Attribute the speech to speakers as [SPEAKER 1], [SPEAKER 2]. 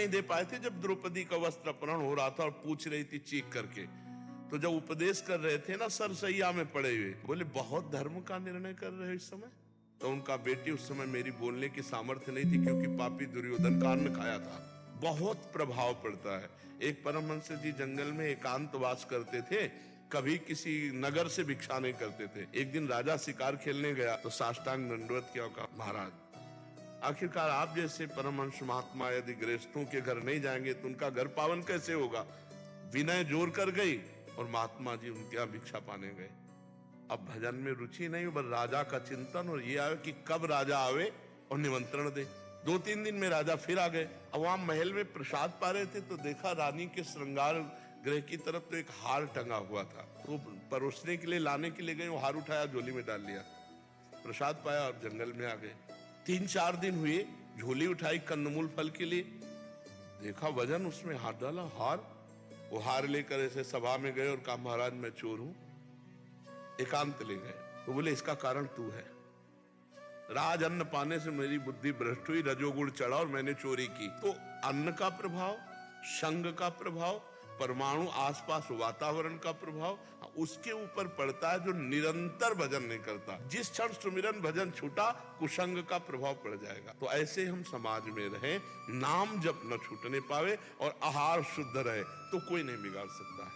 [SPEAKER 1] नहीं दे पाए थे जब द्रौपदी का वस्त्र अपहरण हो रहा था और पूछ रही थी चीख करके। तो जब उपदेश कर रहे थे ना सरसैया में पड़े हुए, बोले बहुत धर्म का निर्णय कर रहे हो इस समय। तो उनका बेटी उस समय मेरी बोलने की सामर्थ्य नहीं थी, क्योंकि पापी दुर्योधन का अन्न खाया था। बहुत प्रभाव पड़ता है। एक परमहंस जी जंगल में एकांतवास करते थे, कभी किसी नगर से भिक्षा नहीं करते थे। एक दिन राजा शिकार खेलने गया तो साष्टांग दंडवत किया, कहा महाराज आखिरकार आप जैसे परमहंस महात्मा यदि गृहस्थों के घर नहीं जाएंगे तो उनका घर पावन कैसे होगा। विनय जोर कर गई और महात्मा जी उनके यहाँ भिक्षा पाने गए। अब भजन में रुचि नहीं, बस राजा का चिंतन, और ये आवे कि कब राजा आवे और निमंत्रण दे। 2-3 दिन में राजा फिर आ गए। अब वहां महल में प्रसाद पा रहे थे तो देखा रानी के श्रृंगार गृह की तरफ तो एक हार टंगा हुआ था। तो परोसने के लिए लाने के लिए गए, वो हार उठाया झोली में डाल लिया, प्रसाद पाया और जंगल में आ गए। 3-4 दिन हुए, झोली उठाई कंदमूल फल के लिए, देखा वजन, उसमें हाथ डाला, हार। वो हार लेकर ऐसे सभा में गए और कहा महाराज मैं चोर हूं। एकांत ले गए तो बोले इसका कारण तू है। राज अन्न पाने से मेरी बुद्धि भ्रष्ट हुई, रजोगुण चढ़ा और मैंने चोरी की। तो अन्न का प्रभाव, संग का प्रभाव, परमाणु आसपास वातावरण का प्रभाव उसके ऊपर पड़ता है जो निरंतर भजन नहीं करता। जिस क्षण सुमिरन भजन छूटा कुसंग का प्रभाव पड़ जाएगा। तो ऐसे हम समाज में रहें, नाम जब न छूटने पावे और आहार शुद्ध रहे तो कोई नहीं बिगाड़ सकता है।